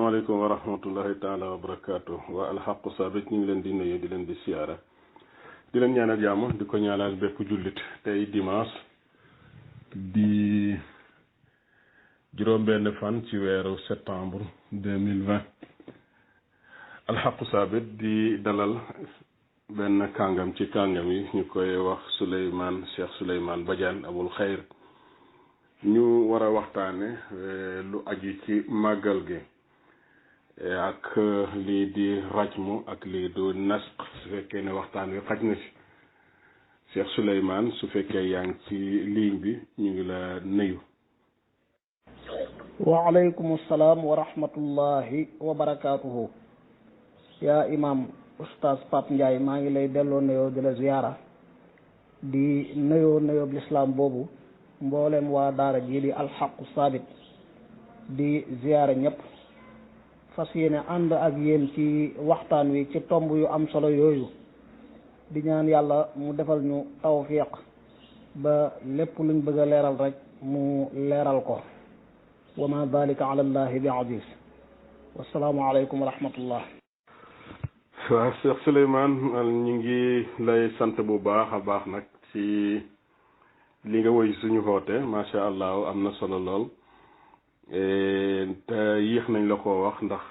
asalaamaaleykum wa rahmatullahi taala wa barakaatu waa alxaqu saabit ñu ngi leen di nuyu di leen di siyaara di leen ñaanal jàmm di ko ñaanal bépp jullit tey dimanche di juróom-benn fan ci weeru septembre 2020 alxaqu saabit di dalal benn kàngam ci kàngam yi ñu koy wax Cheikh Souleymane Badiane Abul Xayr ñu war a waxtaane lu aju ci màggal gi ak lii di rajmu ak lii du nasq su fekkee ne waxtaan wi xaj na ci Cheikh Souleymane su fekkee yaa ngi ci ligne bi ñu ngi la nuyu. waaleykum salaam wa rahmatullahi wa barakaatuhu. yaa imam oustaz Pape Ndiaye maa ngi lay delloo nuyoo di la ziyaara di nuyoo lislaam boobu mboolem waa daara ji di alxaqu saabit di ziyaara ñëpp fas yéene ànd ak yéen ci waxtaan wi ci tomb yu am solo yooyu di ñaan yàlla mu defal ñu tawfiq ba lépp luñ bëgg a leeral rek mu leeral ko wa ma dalika ala allahi bi aziz wasalaamu aleykum wa rahmatullah. waaw Cheikh Souleymane ñu ngi lay sant bu baax a baax nag ci li nga woy suñu xoote macha allah am na solo lool te yéex nañ la ko wax ndax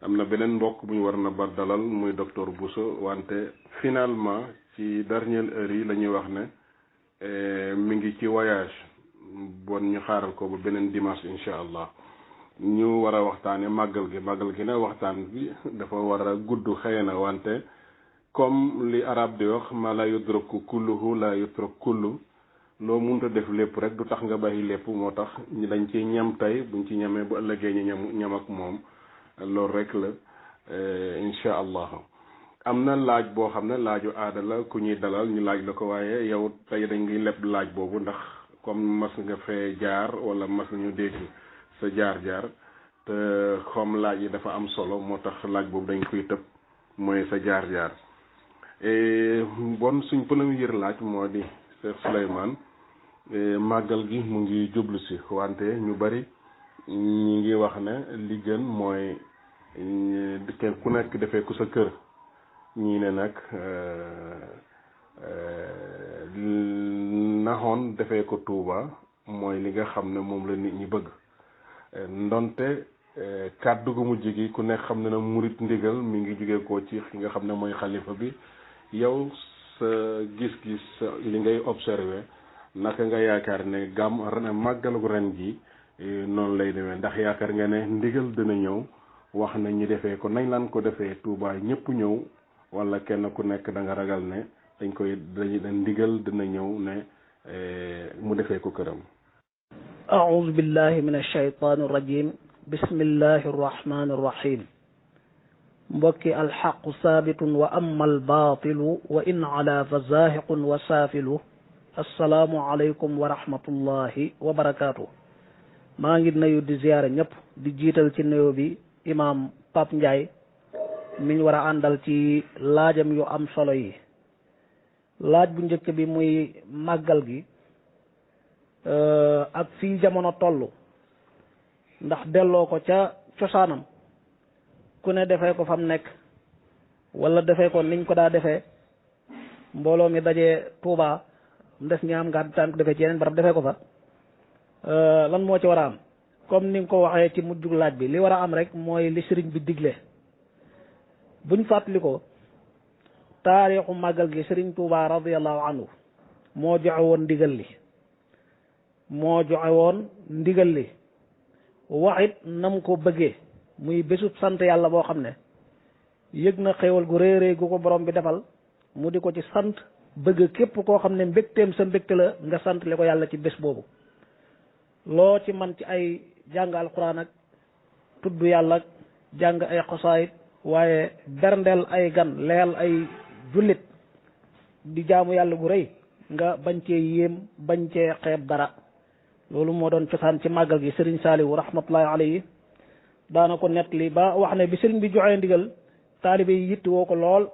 am na beneen mbokk bu ñu war na ba dalal muy docteur Bousso wante finalement ci dernière heure yi la ñuy wax ne mi ngi ci voyage bon ñu xaaral ko ba beneen dimanche incha allah ñu war a waxtaane màggal gi ne waxtaan bi dafa war a gudd xëy na wante comme li arab di wax ma la yudraku kulluhu la yutrak kullu loo munta def lépp rek du tax nga bàyyi lépp moo tax dañ ci ñam tey buñ ci ñamee bu ëllëgee ñu ñam ak moom loolu rek la incha allah am na laaj boo xam ne laaju aada la ku ñuy dalal ñu laaj la ko waaye yow tey dañ ngi leb laaj boobu ndax comme mas nga fee jaar wala mas nañu dégg sa jaar-jaar te comme laaj yi dafa am solo moo tax laaj boobu dañ koy tëb mooy sa jaar-jaar bon suñ premier laaj moo di Cheikh Souleymane màggal gi mu ngi jublu si wante ñu bari ñi ngi wax ne li gën mooy kenn ku nekk defee ko sa kër ñii ne nag naxoon defee ko Touba mooy li nga xam ne moom la nit ñi bëgg ndonte kàddu gu mujj gi ku nekk xam ne na murit ndigal mi ngi jóge ko ci ki nga xam ne mooy xalifa bi yow sa gis-gis li ngay observé naka nga yaakaar ne màggalu ren ji noonu lay demee ndax yaakaar nga ne ndigal dina ñëw wax na ñi defee ko nañ laan ko defee Touba ñëpp ñëw wala kenn ku nekk da nga ragal ne ndigal dina ñëw ne mu defee ko këram. أعوذ بالله من الشيطان الرجيم بسم الله الرحمن الرحيم mbokki alxaqu saabitun wa amma albaatilu wa in ala fa zaahiqun wa saafilu assalaamu aleykum wa rahmatullahi wa barakaatu. maa ngi nuyu di ziyaara ñëpp di jiital ci nuyu bi imaam Pape Ndiaye miñ war a àndal ci laajam yu am solo yi. laaj bu njëkk bi muy màggal gi ak fii jamono toll ndax delloo ko ca cosaanam ku ne defee ko fam nekk wala defee ko niñ ko daa defee mbooloo mi dajee Tuuba ndes ñi am nga tànk defee ci yeneen barab defee ko fa lan moo ci war a am comme ni nga ko waxee ci mujjug laaj bi li war a am rek mooy li sëriñ bi digle buñ fàttali ko taarixu màggal gi sëriñ Tuuba radiyallahu anhu moo joxe woon ndigal li waxit nam ko bëggee muy bésub sant yàlla boo xam ne yëg na xéewal gu réy gu ko borom bi defal mu di ko ci sant bëgg képp koo xam ne mbégteem sa mbégte la nga sant li ko yàlla ci bés boobu loo ci man ci ay jàng alquran ak tudd yàlla ak jàng ay xosaayit waaye berndeel ay gan leyal ay jullit di jaamu yàlla gu rëy nga bañ cee yéem bañ cee xeeb dara loolu moo doon cosaan ci màggal gi Serigne Saliou rahmatullahi alayhi daana ko nettali ba wax ne bi Serigne bi joxee ndigal taalibe yi yitti woo ko lool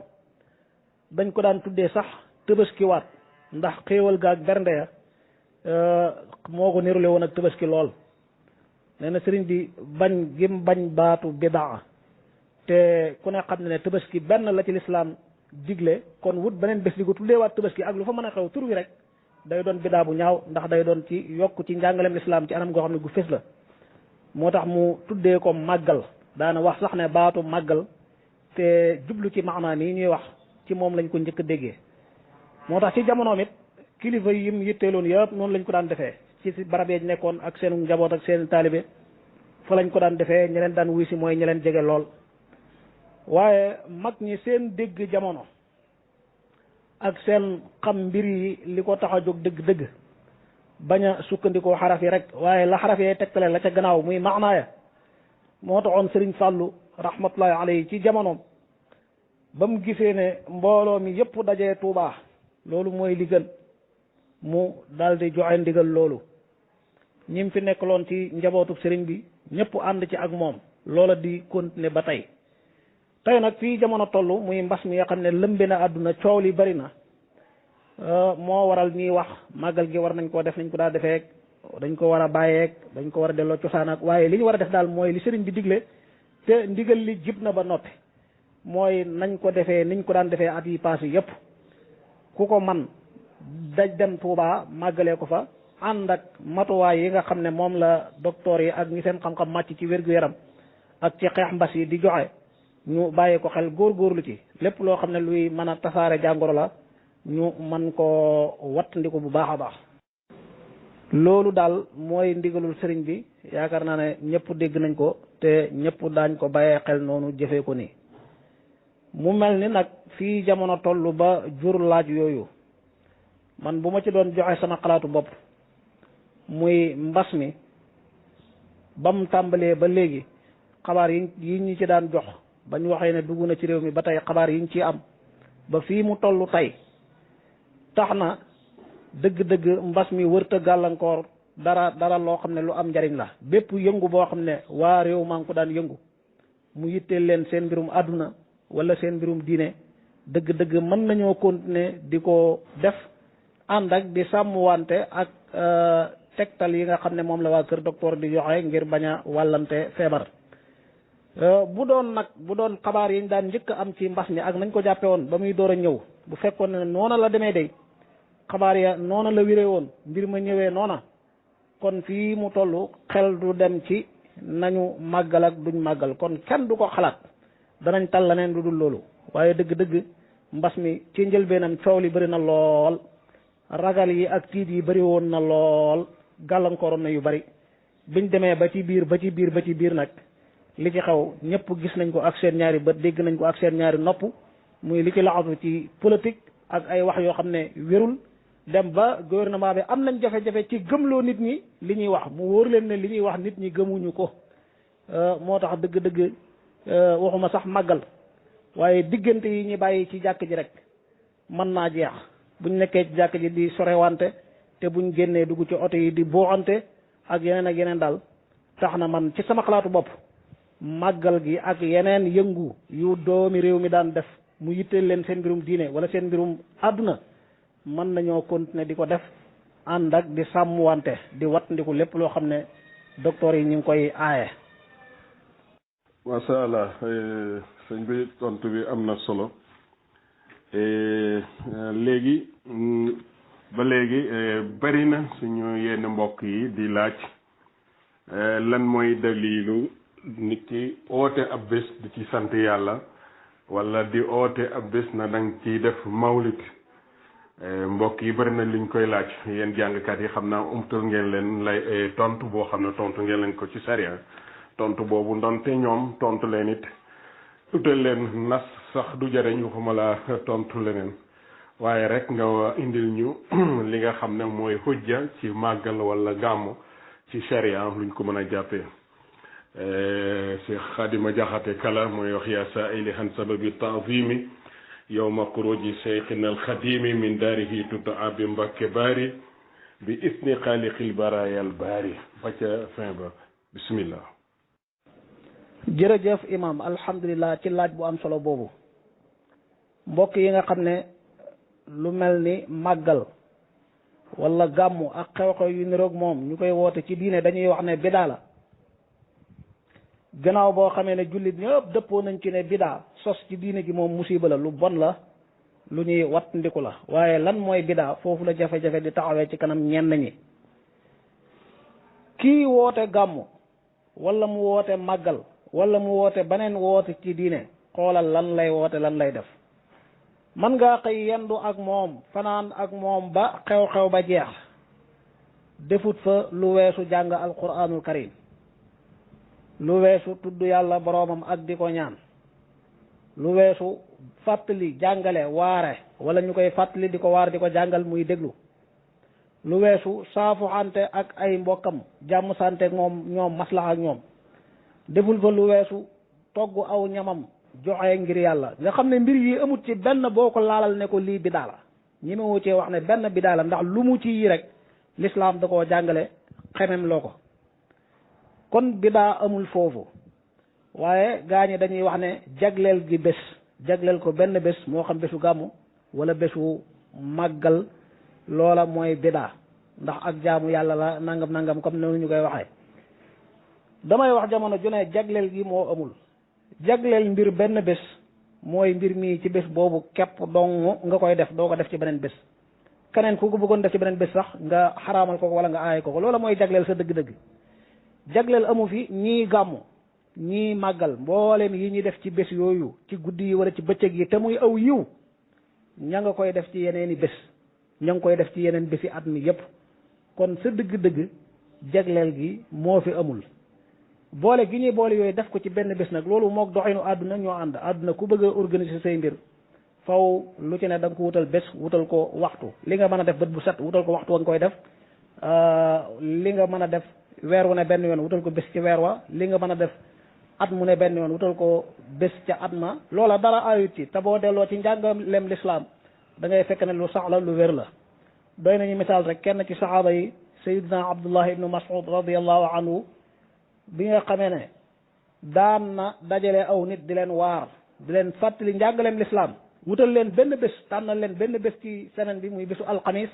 dañ ko daan tuddee sax tëbaskiwaat ndax xéewal gaag bernde ya moo ko nirule woon ak tëbaski lool nee na sëriñ bi bañ gim bañ baatu bidaa te ku ne xam ne tabaski benn la ci lislaam digle kon wut beneen bés di ko tuddeewaat tabaski ak lu fa mën a xew tur wi rek day doon bidaa bu ñaaw ndax day doon ci yokk ci njàngaleem lislaam ci anam goo xam ne gu fés la moo tax mu tuddee ko màggal daana wax sax ne baatu màggal te jublu ci maanaa nii ñuy wax ci moom lañ ko njëkk a déggee moo tax ci jamonoom it kilifa yim yitteeloon yëpp noonu lañ ko daan defee ci barab yi nekkoon ak seen njaboot ak seen taalibe fa lañ ko daan defee ñi leen daan wuy si mooy ñi leen jege lool waaye mag ñi seen dégg jamono ak seen xam mbir yi li ko tax a jóg dëgg-dëgg bañ a sukkandikoo xaraf yi rek waaye la xaraf yee tegtale la ca gannaaw muy maanaaya moo taxoon Sëriñ Fàllu rahmatullahi alayhi ci jamonoom ba mu gisee ne mbooloo mi yëpp dajee Tuubaa loolu mooy li gën mu daal di joxe ndigal loolu ñim fi nekkaloon ci njabootu sëriñ bi ñëpp ànd ci ak moom loola di continuer ba tey nag fii jamono toll muy mbas mi nga xam ne lëmbe na àdduna coow li bari na moo waral ñuy wax màggal gi war nañ koo def nañ ko daa defee dañ ko war a bàyyeeg dañ ko war a delloo cosaan ak waaye li ñu war a def daal mooy li sëriñ bi digle te ndigal li jib na ba noppi mooy nañ ko defee niñ ko daan defee at yi passé yépp ku ko man daj dem Tuubaa màggalee ko fa ànd ak matuwaay yi nga xam ne moom la docteur yi ak ñi seen xam-xam màcc ci wér-gu-yaram ak ci xeex mbas yi di joxe ñu bàyyi ko xel góorgóorlu ci lépp loo xam ne luy mën a tasaare jàngoro la ñu man koo wattandiku bu baax a baax loolu daal mooy ndigalul sëriñ bi yaakaar naa ne ñëpp dégg nañ ko te ñëpp daañ ko bàyyee xel noonu jëfee ko nii mu mel ni nag fii jamono toll ba jur laaj yooyu man bu ma ci doon joxe sama xalaatu bopp muy mbas mi bam tàmbalee ba léegi xabaar yi ñu ci daan jox bañ waxee ne dugg na ci réew mi ba tey xabaar yi ñu ciy am ba fii mu toll tey tax na dëgg-dëgg mbas mi wërta gàllankoor dara loo xam ne lu am njariñ la bépp yëngu boo xam ne waa réew maa ngi ko daan yëngu mu yitteel leen seen mbirum àdduna wala seen mbirum diine dëgg-dëgg mën nañoo continuer di ko def ànd ak di sàmmwante ak tegtal yi nga xam ne moom la waa kër docteur di joxe ngir bañ a wàllante feebar bu doon xabaar yi ñu daan njëkk am ci mbas mi ak nañ ko jàppe woon ba muy door a ñëw bu fekkoon ne noona la demee day xabaar ya noona la wiree woon mbir ma ñëwee noona kon fii mu toll xel du dem ci nañu màggal ak duñ màggal kon kenn du ko xalaat danañ tal la neen lu dul loolu waaye dëgg-dëgg mbas mi ci njëlbeenam coow li bëri na lool ragal yi ak tiit yi bëri woon na lool gàllankooroon na yu bëri biñ demee ba ci biir nag li ci xew ñëpp gis nañ ko ak seen ñaari bët dégg nañ ko ak seen ñaari nopp muy li ci laxatu ci politique ak ay wax yoo xam ne wérul dem ba gouvernement bi am nañ jafe-jafe ci gëmloo nit ñi li ñuy wax mu wóor leen ne li ñuy wax nit ñi gëmuñu ko moo tax dëgg-dëgg waxuma sax màggal waaye diggante yi ñu bàyyi ci jàkk ji rek mën naa jeex buñ nekkee ci jàkk ji di sorewante te buñ génnee dugg ci oto yi di booxante ak yeneen daal tax na man ci sama xalaatu bopp màggal gi ak yeneen yëngu yu doomi réew mi daan def mu yitteel leen seen mbirum diine wala seen mbirum àdduna mën nañoo continuer di ko def ànd ak di sàmmwante di wattandiku lépp loo xam ne docteur yi ñu ngi koy aaye. macha allah sëñ bi tontu bi am na solo léegi ba léegi bari na suñu yenn mbokk yi di laaj lan mooy dalilu nit ki oote ab bés di ci sant yàlla wala di oote ab bés na danga ciy def mawlit mbokk yi bari na liñ koy laaj yéen jàngkat yi xam naa umtal ngeen leen lay tontu boo xam ne tontu ngeen leen ko ci sariya tontu boobu ndonte ñoom tontu leen it utal leen nas sax du jariñ waxuma la tontu leneen waaye rek nga indil ñu li nga xam ne mooy hujja ci màggal wala gàmmu ci sariya luñ ko mën a jàppee Cheikh Xadima Jaxate Kala mooy wax yaa saa'ili han sababi ta'zimi yawma xuruji cheikhina alxadimi min daarihi tutaa bi Mbakke baari bi isni xaaliqil baraayal baari ba ca fin ba bismillah. jërëjëf imam alhamdulilah ci laaj bu am solo boobu mbokk yi nga xam ne lu mel ni màggal wala gàmmu ak xew-xew yu niroog moom ñu koy woote ci diine dañuy wax ne bidaa la gannaaw boo xamee ne jullit ñëpp dëppoo nañ ci ne bidaa sos ci diine ji moom musiba la lu bon la lu ñuy wattandiku la waaye lan mooy bidaa foofu la jafe-jafe di taxawee ci kanam ñenn ñi. kii woote gàmmu wala mu woote màggal wala mu woote beneen woote ci diine xoolal lan lay woote lan lay def man ngaa xëy yendu ak moom fanaan ak moom ba xew-xew ba jeex defut fa lu weesu jàng alquranul karim lu weesu tudd yàlla boroomam ak di ko ñaan lu weesu fàttali jàngale waare wala ñu koy fàttali di ko waar di ko jàngal muy déglu lu weesu saafu ante ak ay mbokkam jàmm sante ak moom ñoom maslaha ak ñoom deful fa lu weesu togg aw ñamam joxe ngir yàlla nga xam ne mbir yi amut ci benn boo ko laalal ne ko lii bidaa la ñi ma wuccee wax ne benn bidaa la ndax lu mu ci yi rek l'islam da koo jàngale xemem loo ko kon bidaa amul foofu waaye gaa ñi dañuy wax ne jagleel gi bés jagleel ko benn bés moo xam bésu gàmmu wala bésu màggal loola mooy bidaa ndax ak jaamu yàlla la nangam nangam comme noonu ñu koy waxee damay wax jamono ju ne jagleel gi moo amul jagleel mbir benn bés mooy mbir mii ci bés boobu képp dong nga koy def doo ko def ci beneen bés keneen ku ko bëggoon def ci beneen bés sax nga xaraamal ko wala nga aay ko loola mooy jagleel sa dëgg-dëgg jagleel amu fi ñii gàmmu ñii màggal mboolem yi ñuy def ci bés yooyu ci guddi yi wala ci bëccëg yi te muy aw yiw ña nga koy def ci yeneeni bés ña ngi koy def ci yeneen bési at mi yépp kon sa dëgg-dëgg jagleel gi moo fi amul boole gi ñuy boole yooyu def ko ci benn bés nag loolu moog doxinu àdduna ñoo ànd àdduna ku bëgg a organiser say mbir faw lu ci ne da nga ko wutal bés wutal ko waxtu li nga mën a def bët bu set wutal ko waxtu wa nga koy def li nga mën a def weer wu ne benn yoon wutal ko bés ci weer wa li nga mën a def at mu ne benn yoon wutal ko bés ca at ma loola dara ayut ci te boo delloo ci njàngalem lislaam da ngay fekk ne lu sax la lu wér la doy nañu misaal rek kenn ci saxaaba yi sayidna abdullah ibnu mas'ud radiallahu anhu bi nga xamee ne daan na dajale aw nit di leen waar di leen fàttali njàngaleem lislaam wutal leen benn bés tànnal leen benn bés ci semaine bi muy bésu alxamis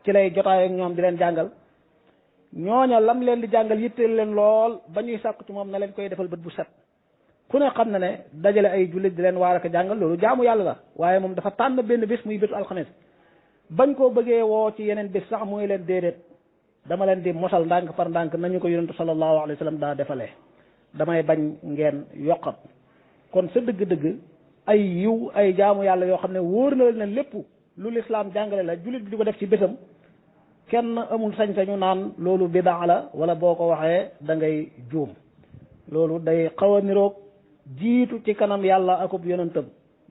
ci lay jotaay ak ñoom di leen jàngal ñooña lam leen di jàngal yitteel leen lool ba ñuy sàkku ci moom na leen koy defal bët bu set ku ne xam na ne dajale ay jullit di leen waar ak jàngal loolu jaamu yàlla la waaye moom dafa tànn benn bés muy bésu alxamis bañ koo bëggee woo ci yeneen bés sax muy leen déedéet dama leen di mosal ndànk par ndànk nañu ko yonentu sallallahu alayhi wa sallam daa defalee damay bañ ngeen yokkat kon sa dëgg-dëgg ay yiw ay jaamu yàlla yoo xam ne wóor na leen ne lépp lu lislaam jàngale la jullit bi di ko def ci bésam kenn amul sañ-sañu naan loolu bidaa la wala boo ko waxee da ngay juum loolu day xaw a niroog jiitu ci kanam yàlla akub yonentam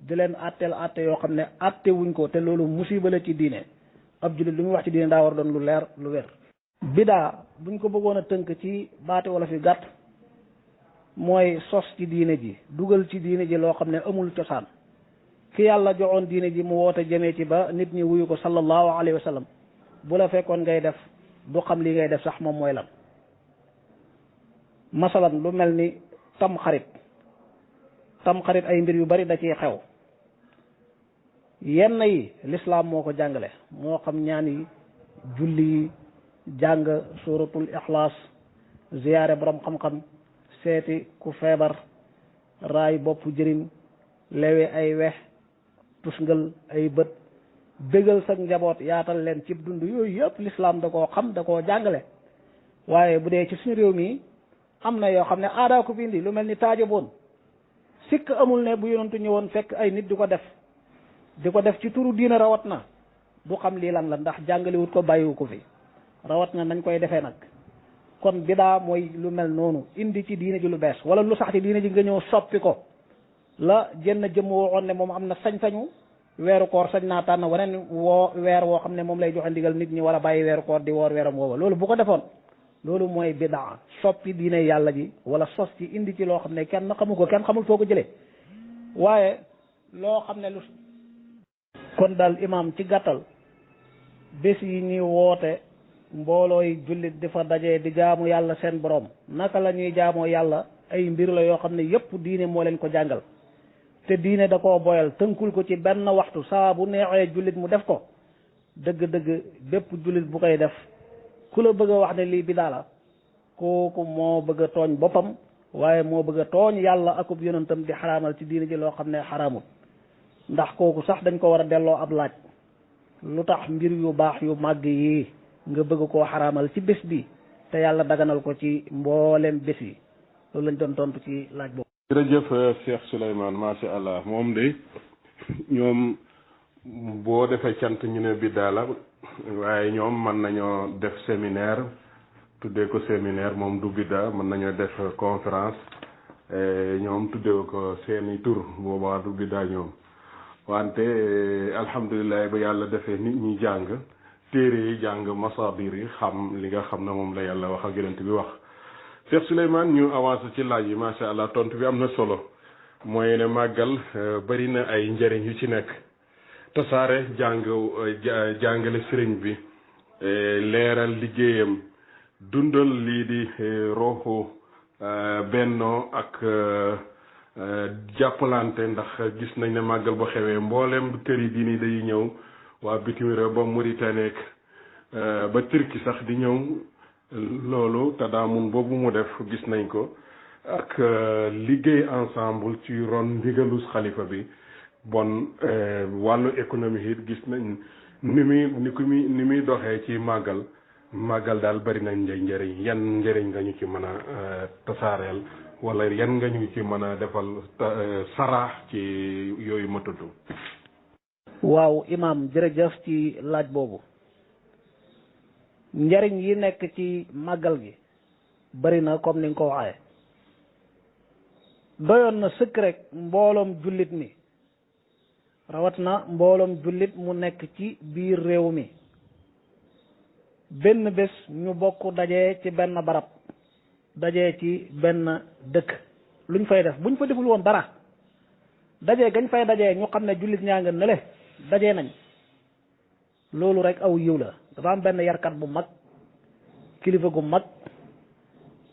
di leen atteel atte yoo xam ne atte wuñ ko te loolu musiba la ci diine ab jullit lu muy wax ci diine daa war doon lu leer lu wér bidaa buñ ko bëggoon a tënk ci baati wala fi gàtt mooy sos ci diine ji dugal ci diine ji loo xam ne amul cosaan ki yàlla joxoon diine ji mu woote jëmee ci ba nit ñi wuyu ko sallallahu alayhi wa sallam bu la fekkoon ngay def du xam li ngay def sax moom mooy lan masalan lu mel ni tam xarit ay mbir yu bari da ciy xew yenn yi lislaam moo ko jàngale moo xam ñaan yi julli yi jàng suratul ixlaas ziyaare borom xam-xam seeti ku feebar raay bopp jëriñ lewe ay wex tusngal ay bët bégal sa njaboot yaatal leen cib dund yooyu yëpp lislaam da koo xam da koo jàngale waaye bu dee ci suñu réew mi am na yoo xam ne aadaa ko fi indi lu mel ni taajaboon sikk amul ne bu yonentu ñëwoon fekk ay nit di ko def ci turu diina rawat na du xam lii lan la ndax jàngaliwut ko bàyyiwu ko fi rawat na nañ koy defee nag kon bidaa mooy lu mel noonu indi ci diine ji lu bees wala lu sax ci diine ji nga ñëw soppi ko la jenn jëmm waxoon ne moom am na sañ-sañu weeru koor sañ naa tànn waneen weer woo xam ne moom lay joxe ndigal nit ñi war a bàyyi weeru koor di woor weeram woowa loolu bu ko defoon loolu mooy bidaa soppi diine yàlla ji wala sos ci indi ci loo xam ne kenn xamu ko kenn xamul foo ko jëlee waaye loo xam ne lu kon daal imaam ci gàttal bés yi ñuy woote mboolooy jullit di fa daje di jaamu yàlla seen borom naka la ñuy jaamoo yàlla ay mbir la yoo xam ne yépp diine moo leen ko jàngal te diine da koo boyal tënkul ko ci benn waxtu saa bu neexee jullit mu def ko dëgg-dëgg bépp jullit bu koy def ku la bëgg a wax ne lii bidaa la kooku moo bëgg a tooñ boppam waaye moo bëgg a tooñ yàlla akub yonentam di xaraamal ci diine ji loo xam ne xaraamul. ndax kooku sax dañ ko war a delloo ab laaj lu tax mbir yu baax yu màgg yi nga bëgg koo xaraamal ci bés bi te yàlla daganal ko ci mboolem bés yi loolu lañ doon tontu ci laaj boobu. jërëjëf Cheikh Souleymane macha allah moom de ñoom boo defee cant ñu ne biddaa la waaye ñoom mën nañoo def séminaire tuddee ko séminaire moom du biddaa mën nañoo def conférence ñoom tuddee ko seeni tur boobaa du biddaa ñoom wante alhamdulilah ba yàlla defee nit ñi jàng téere yi jàng masaadir yi xam li nga xam ne moom la yàlla wax ak yonent bi wax. Cheikh Souleymane ñu avancé ci laaj yi macha allah tontu bi am na solo mooy ne màggal bari na ay njëriñ yu ci nekk tasaare jàngale sëriñ bi leeral liggéeyam dundal lii di roxu bennoo ak jàppalante ndax gis nañ ne màggal ba xewee mboolem kër yi diini day ñëw waa bitim réew ba Mauritanie ba Turquie sax di ñëw loolu tadaamun boobu mu def gis nañ ko ak liggéey ensemble ci ron ndigalus xalifa bi bon wàllu économie it gis nañ ni muy doxee ci màggal daal bari nañ njëriñ yan njëriñ nga ñu ci mën a tasaareel wala yan nga ñu ci mën a defal saraax ci yooyu ma tudd. waaw imaam jërëjëf ci laaj boobu njëriñ yi nekk ci màggal gi bari na comme ni nga ko waxee doyoon na sëkk rek mbooloom jullit mi rawat na mbooloom jullit mu nekk ci biir réew mi benn bés ñu bokk dajee ci benn barab dajee ci benn dëkk luñ fay def buñ fa deful woon dara dajee gañ fay dajee ñu xam ne jullit ñaa nga nele dajee nañ loolu rek aw yiw la. dafa am benn yarkat bu mag kilifa gu mag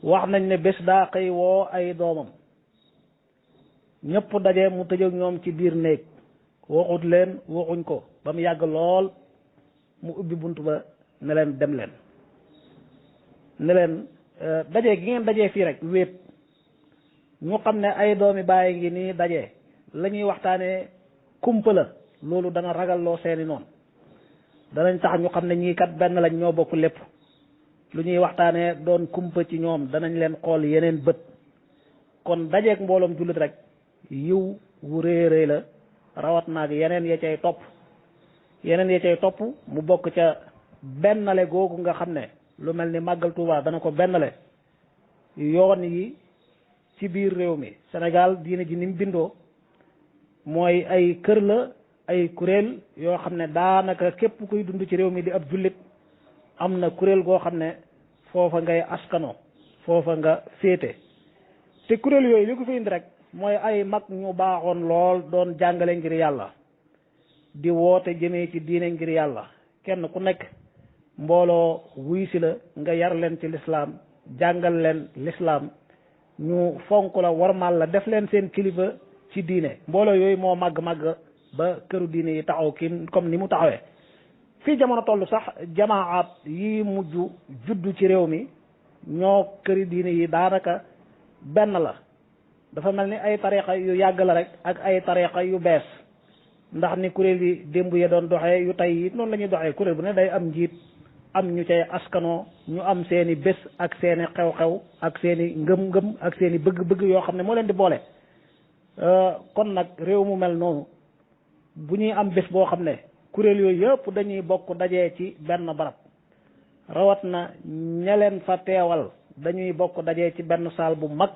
wax nañ ne bés daa xëy woo ay doomam ñëpp daje mu tëjëg ñoom ci biir néeg waxut leen waxuñ ko ba mu yàgg lool mu ubbi bunt ba ne leen dem leen ne leen daje gi ngeen dajee fii rek wéet ñu xam ne ay doomi bàyyi ngi nii daje la ñuy waxtaanee kumpa la loolu dana ragal loo seeni noonu danañ tax ñu xam ne ñii kat benn lañ ñoo bokk lépp lu ñuy waxtaanee doon kumpa ci ñoom danañ leen xool yeneen bët kon dajeeg mbooloom jullit rek yiw wu rëy rëy la rawat naag yeneen ya cay topp mu bokk ca bennale googu nga xam ne lu mel ni màggal Tuubaa dana ko bennale yoon yi ci biir réew mi Sénégal diine ji ni mu bindoo mooy ay kër la ay kuréel yoo xam ne daanaka képp kuy dund ci réew mi di ab jullit am na kuréel goo xam ne foofa ngay askano foofa nga féete te kuréel yooyu li ko fi indi rek mooy ay mag ñu baaxoon lool doon jàngale ngir yàlla di woote jëmee ci diine ngir yàlla kenn ku nekk mbooloo wuy si la nga yar leen ci lislaam jàngal leen lislaam ñu fonk la warmal la def leen seen kilifa ci diine mbooloo yooyu moo màgg ba këru diine yi taxaw ki comme ni mu taxawee fii jamono toll sax jamaat yi mujj juddu ci réew mi ñoo këri diine yi daanaka benn la dafa mel ni ay tariqa yu yàgg la rek ak ay tariqa yu bees ndax ni kuréel yi démb ya doon doxee yu tey yi noonu la ñuy doxee kuréel bu ne day am njiit am ñu cay askanoo ñu am seeni bés ak seeni xew-xew ak seeni ngëm-ngëm ak seeni bëgg-bëgg yoo xam ne moo leen di boole kon nag réew mu mel noonu bu ñuy am bés boo xam ne kuréel yooyu yëpp dañuy bokk dajee ci benn barab rawat na ña leen fa teewal dañuy bokk dajee ci benn saal bu mag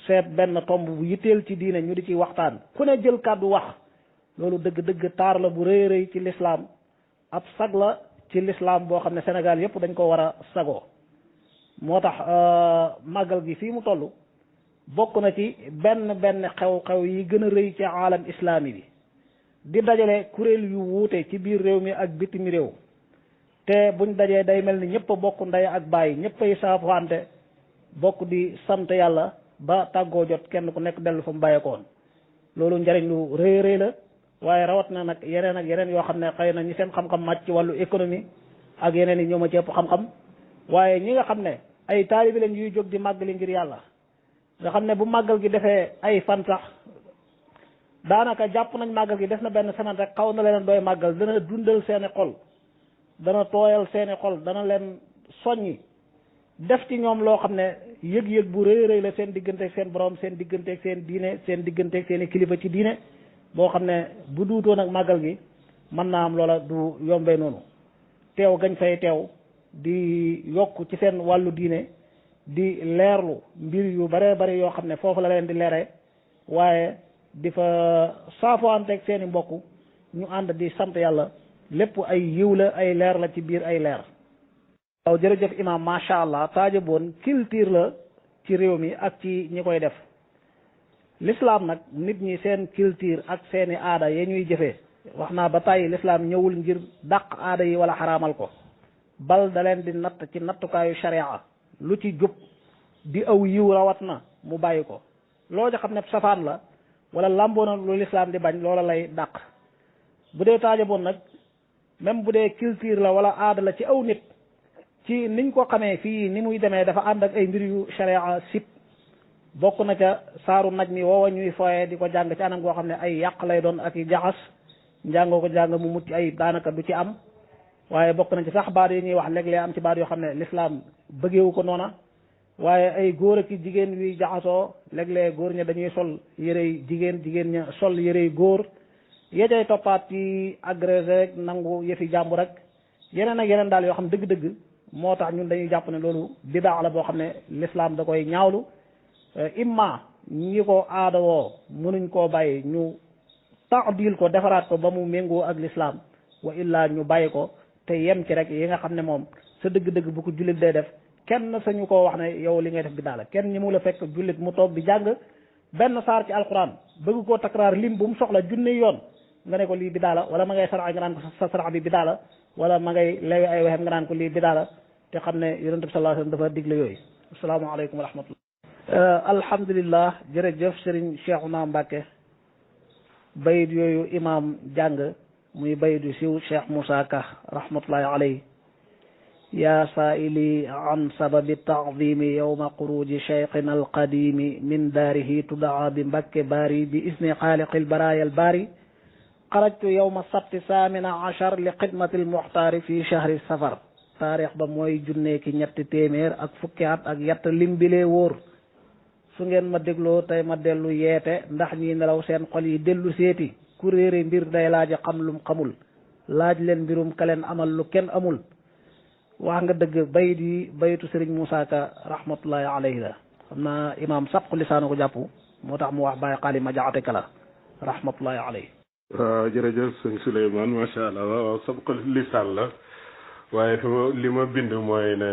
seet benn tomb bu yitteel ci diine ñu di ci waxtaan ku ne jël kàddu wax loolu dëgg-dëgg taar la bu rëy rëy ci lislaam ab sag la ci lislaam boo xam ne Sénégal yëpp dañ ko war a sagoo moo tax màggal gi fii mu toll bokk na ci benn xew-xew yi gën a rëy ci aalam islaami bi di dajale kuréel yu wuute ci biir réew mi ak bitim réew te buñ dajee day mel ni ñëpp a bokk ndey ak bàyyi ñëpp ay saafuwante bokk di sant yàlla ba tàggoo jot kenn ku nekk dellu fa mu bàyyeekoon loolu njariñ lu rëy rëy la waaye rawat na nag yeneen ak yeneen yoo xam ne xëy na ñi seen xam-xam màcc ci wàllu économie ak yeneen yi ñoo ma ci ëpp xam-xam waaye ñi nga xam ne ay taalibi leen yuy jóg di màggali ngir yàlla nga xam ne bu màggal gi defee ay fan sax daanaka jàpp nañ màggal gi def na benn semaine rek xaw na leen doy màggal dana dundal seeni xol dana tooyal seeni xol dana leen soññi def ci ñoom loo xam ne yëg-yëg bu rëy rëy la seen digganteeg seen borom seen digganteeg seen diine seen digganteeg seen i kilifa ci diine boo xam ne bu duutoon ak màggal gi mën naa am loola du yombee noonu teew gañ fay teew di yokk ci seen wàllu diine di leerlu mbir yu bare bari yoo xam ne foofu la leen di leere waaye di fa saafoanteeg seen i mbokk ñu ànd di sant yàlla lépp ay yiw la ay leer la ci biir ay leer. waaw jërëjëf imam macha allah taajaboon culture la ci réew mi ak ci ñi koy def l'islam nag nit ñi seen culture ak seeni aada ya ñuy jëfee wax naa ba tàyyi l'islam ñëwul ngir dàq aada yi wala xaraamal ko bal da leen di natt ci nattukaayu sharia lu ci jub di aw yiw rawat na mu bàyyi ko loo ja xam ne safaan la wala làmboona lu l'islam di bañ loola lay dàq bu dee taajaboon nag même bu dee culture la wala aada la ci aw nit ci niñ ko xamee fii ni muy demee dafa ànd ak ay mbir yu sharia sib bokk na ca saaru naj mi woowa ñuy fooye di ko jàng ci anam goo xam ne ay yàq lay doon ak i jaxas njàngoo ko jàng mu mucc ay daanaka du ci am waaye bokk na ci sax baat yi ñuy wax léeg-léeg am ci baat yoo xam ne l'islam bëggeewu ko noona waaye ay góor ak jigéen yuy jaxasoo léeg-léeg góor ña dañuy sol yërey jigéen jigéen ña sol yërey góor yejay toppaat ci agressé rek nangu yëfi jàmbur rek yeneen ak yeneen daal yoo xam dëgg-dëgg moo tax ñun dañuy jàpp ne loolu bidaa la boo xam ne l'islam da koy ñaawlu imma ñi ko aada woo mënuñ koo bàyyi ñu taadil ko defaraat ko ba mu méngoo ak l'islam wa illa ñu bàyyi ko te yem ci rek yi nga xam ne moom sa dëgg-dëgg bu ko jullit day def kenn sañu koo wax ne yow li ngay def bidaa la kenn ñi mu la fekk jullit mu toog di jàng benn saar ci alquran bëgg koo takraar lim bu mu soxla junne yoon nga ne ko lii bidaa la wala ma ngay sarax nga naan ko sa sarax bi bidaa la wala ma ngay lewi ay waxem nga naan ko lii bidaa la te xam ne yonent bi sallallahu alayhi wasallam dafa digle yooyu asalaamaaleykum wa rahmatullah alhamdulillah jërëjëf Serigne Cheikhouna Mbacké bayit yooyu imam jàng muy bayit yu siw Cheikh Moussa Ka rahmatullahi alayhi yaa saa'ili an sababi ta'zimi yawma xuruji cheikhina alqadimi min daarihi tudaa bi Mbacké baari bi isni xaaliqil baraaya albaari xarajtu yawma sabti saamina achar li xidmati almuxtaari fi chahri safar taarix ba mooy junne ki ñetti téeméer ak fukki at ak yett lim bilee wóor su ngeen ma dégloo tey ma dellu yeete ndax ñi nelaw seen xol yi dellu seeti ku réere mbir day laaja xam lum xamul laaj leen mbirum kaleen amal lu kenn amul wax nga dëgg bayit yi bayitu Serigne Moussa Ka rahmatullahi alayhi la xam naa imam sabqu lisaanu ko jàpp moo tax mu wax bàyyi xaali ma jaxate kala rahmatullahi alayhi waaw jërëjëf sëñ Souleymane macha allah waaw sabqu lisaan la waaye fi ma li ma bind mooy ne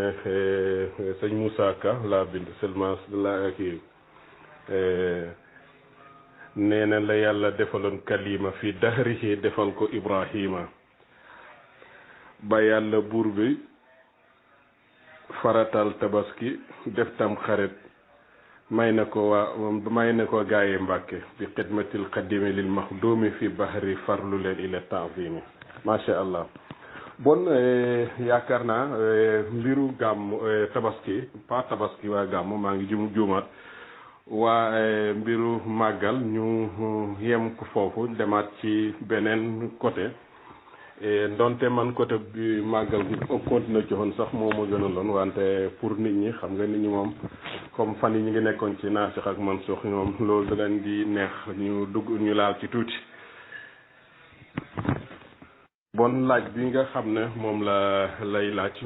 sëñ Moussa Ka laa bind seulement la kii nee na la yàlla defaloon kalima fi dahrihi defal ko Ibrahima ba yàlla buur bi faratal tabaski def tam xarit may na ko gaaye Mbàkke bi xidmatil xadimi lil maxdumi fi bahri farlu leen ila taazimi macha allah bon yaakaar naa mbiru gàmm tabaski pas tabaski waa gàmm maa ngi juumaat waa mbiru màggal ñu yem ko foofu demaat ci beneen côté ndonte man côté bi màggal gi continué ci woon sax moo ma gënaloon wante pour nit ñi xam nga nit ñi moom comme fan yi ñu ngi nekkoon ci naasix ak mansuux ñoom loolu da leen di neex ñu dugg ñu laal ci tuuti bon laaj bi nga xam ne moom la lay laaj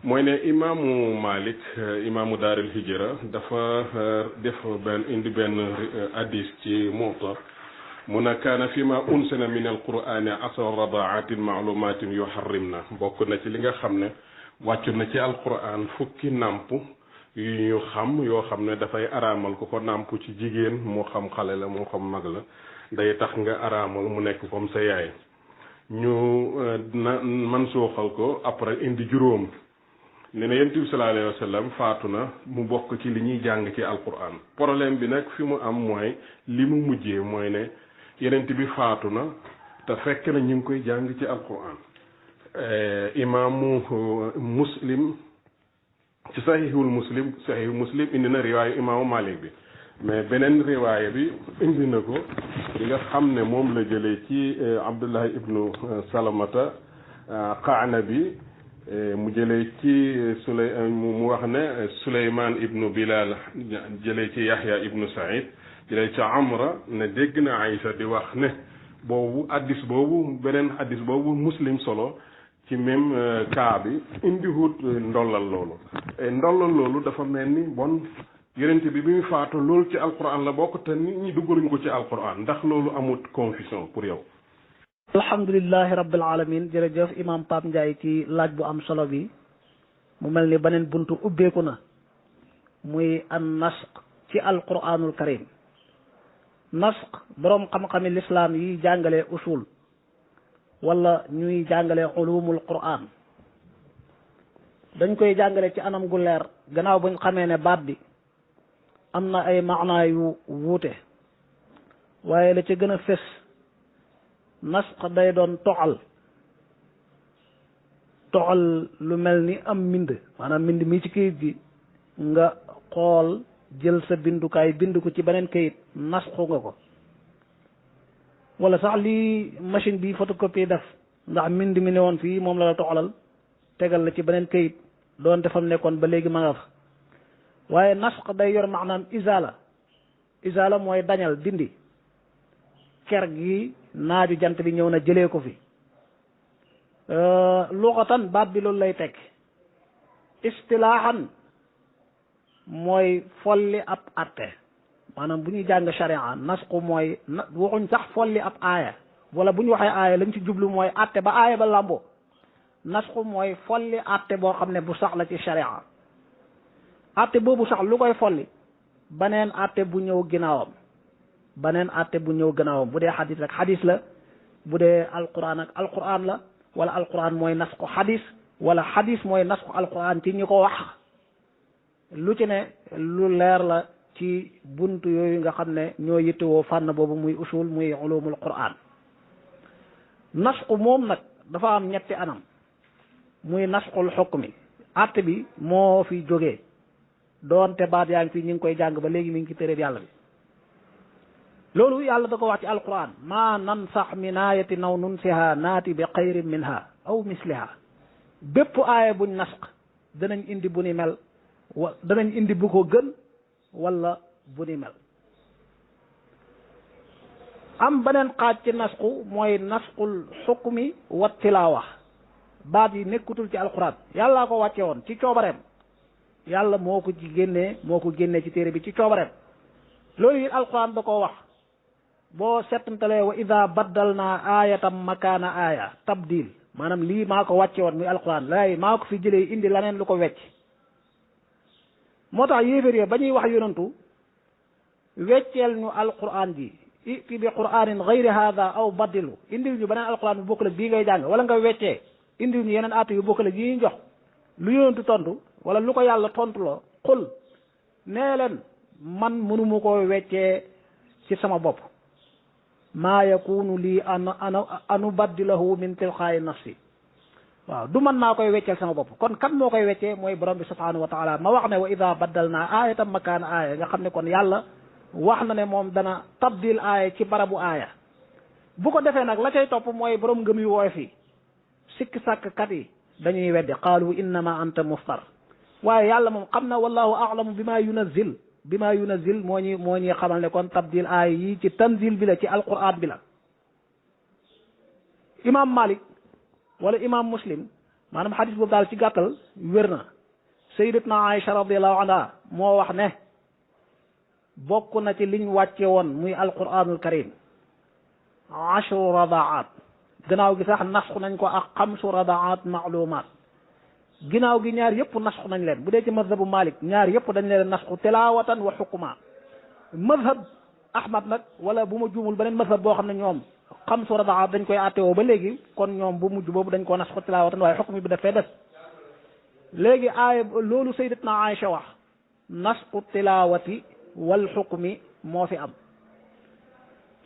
mooy ne imaamu Malik imaamu daaril hijra dafa def indi benn hadis ci Muwatta mu ne kaana fi ma unsina min alqur'ani asra radaatin maalumatin yuharrimna bokk na ci li nga xam ne wàccu na ci alquran fukki nàmp yu ñu xam yoo xam ne dafay araamal ko nàmp ci jigéen moo xam xale la moo xam mag la day tax nga araamal mu nekk comme sa yaay ñu man suuxal ko après indi juróom ne na yonent bi sallallahu alayhi wa sallam faatu na mu bokk ci li ñuy jàng ci alquran problème bi nag fi mu am mooy li mu mujjee mooy ne yonent bi faatu na te fekk na ñu ngi koy jàng ci alquran imaamu Muslim ci saxihu muslim indi na riwaayu imaamu Malik bi mais beneen riwaaya bi indi na ko li nga xam ne moom la jëlee ci Abdullah ibnu Salamata Qaanabi mu jëlee ci mu wax ne Suleymaan ibnu Bilal jëlee ci Yahya ibnu Saïd jëlee ci Amra ne dégg na Aïcha di wax ne boobu addis boobu beneen addis boobu muslim solo ci même cas bi indiwut ndollal loolu dafa mel ni bon yonent bi muy faatu loolu ci alquran la bokk te nit ñi duggaluñ ko ci alquran ndax loolu amut confusion pour yow. alhamdulilahi rabbil alamin jërëjëf imam Pape Ndiaye ci laaj bu am solo bi mu mel ni beneen buntu ubbeeku na muy an nasq ci alquranul karim. nasq boroom xam-xami lislaam yi jàngale usul wala ñuy jàngale ulumul quran dañ koy jàngale ci anam gu leer gannaaw buñ xamee ne baat bi am na ay maanaa yu wuute waaye la ca gën a fés nasq day doon toxal lu mel ni am mbind maanaam mbind mi ci kayit gi nga xool jël sa bindukaay bind ko ci beneen kayit nasxu nga ko wala sax lii machine bi photocopie def ndax mbind mi ne woon fii moom la toxalal tegal la ci beneen kayit doonte fam nekkoon ba léegi ma nga fa waaye nasq day yor maanaam isaala mooy dañal dindi ker gi naaju jant bi ñëw na jëlee ko fi luxatan baat bi loolu lay teg istilaahan mooy folli ab atte maanaam bu ñuy jàng sharia nasqu mooy waxuñ sax folli ab aaya wala bu ñu waxee aaya lañ ci jublu mooy atte ba aaya ba làmboo nasqu mooy folli atte boo xam ne bu sax la ci sharia atte boobu sax lu koy folli baneen atte bu ñëw ginnaawam bu dee xadis rek xadis la bu dee alquran ak alquran la wala alquran mooy nasqu xadis wala xadis mooy nasqu alquran ci ñi ko wax lu ci ne lu leer la ci buntu yooyu nga xam ne ñoo yittewoo fànn boobu muy usul muy ulumul quran nasqu moom nag dafa am ñetti anam muy nasqul xukmi àtte bi moo fi jógee doonte baat yaa ngi fi ñu ngi koy jàng ba léegi mi ngi ci téréb yàlla bi loolu yàlla da ko wax ci alquran ma nansax min ayatin aw nunsiha naati bi xayrin minha aw misliha bépp aaya buñ nasq danañ indi bu ni mel danañ indi bu ko gën wala bu ni mel am beneen xaaj ci nasqu mooy nasqul xukmi wa tilaawa baat yi nekkutul ci alquran yàllaa ko wàcce woon ci coobareem yàlla moo ko génnee ci téere bi ci coobareem loolu it alquran da koo wax boo settantalee wa ida baddalna aayatan makaana aaya tabdil maanaam lii maa ko wàcce woon muy alquran laay maa ko fi jëlee indi laneen lu ko wecc moo tax yéeféer ya ba ñuy wax yonantu wecceel ñu alquran ji iti bi quranin gayri hada aw baddilu indil ñu beneen alquran bu bokkul ak bii ngay jàng wala nga weccee indil ñu yeneen aatu yu bokkul ak yi ñu jox lu yonantu tontu wala lu ko yàlla tontu la xul nee leen man mënuma koo weccee ci sama bopp maa yakunu lii anu baddilahu min tilqaayi nafsi waaw du man maa koy wecceel sama bopp kon kan moo koy weccee mooy borom bi subhanahu wa taala ma wax ne wa ida baddalna aayatan makaana aaya nga xam ne kon yàlla wax na ne moom dana tabdil aaya ci barabu aaya bu ko defee nag la cay topp mooy borom ngëm yu wooy fi sikk sàkk kat yi dañuy weddi qaalu innama anta muftar waaye yàlla moom xam na wallahu a'lamu bima yunazil moo ñuy xamal ne kon tabdil aaya yi ci tanzil bi la ci alquran bi la imam Malik wala imam Muslim maanaam xadis boobu daal ci gàttal wér na sayyidatuna Aïcha radiallahu anha moo wax ne bokk na ci liñ wàcce woon muy alquranul karim 10 radaat gannaaw gi sax nasxu nañ ko ak 5 radaat maalumaat ginnaaw gi ñaar yëpp nasxu nañ leen bu dee ci mazhabu Malik ñaar yëpp dañ leen nasxu tilawatan wa xukma mazhab Ahmad nag wala bu ma juumul beneen mazhab boo xam ne ñoom 5 radaat dañ koy àttewoo ba léegi kon ñoom bu mujj boobu dañ koo nasxu tilawatan waaye xukmi bi dafay des léegi aaya loolu sayyidatuna Aïcha wax nasxu tilawati wal xukmi moo fi am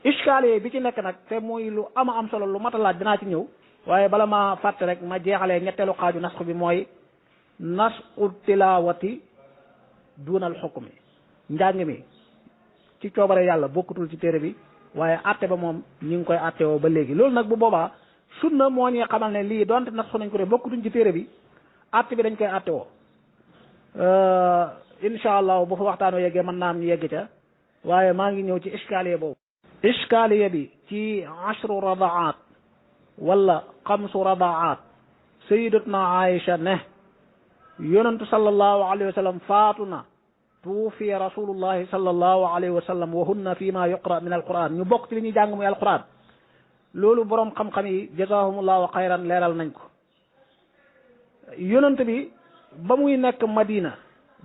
iskaale bi ci nekk nag te muy lu ama am solo lu mat a laaj dinaa ci ñëw waaye bala ma fàtte rek ma jeexalee ñetteelu xaaju nasxu bi mooy nasqu tilawati dunal xukmi njàng mi ci coobare yàlla bokkutul ci téere bi waaye atte ba moom ñi ngi koy atte woo ba léegi loolu nag bu boobaa sunna moo ñuy xamal ne lii donte nasxu nañ ko de bokkutuñ ci téere bi atte bi dañ koy atte woo incha allah bu fa waxtaanoo yeggee mën naa am ñu yegg ca waaye maa ngi ñëw ci iskaliya boobu iskaliya bi ci ashru radaat wala xamsu radaat sayidatuna Aïcha ne yonentu sallallahu alayhi wa sallam faatu na tuufiya rasulullahi sallallahu alayhi wa sallam wa hunna fi ma yuqra min alquran ñu bokk ci li ñuy jàng muy alquran loolu boroom xam-xam yi jazahumullahu xayran leeral nañ ko yonent bi ba muy nekk Madina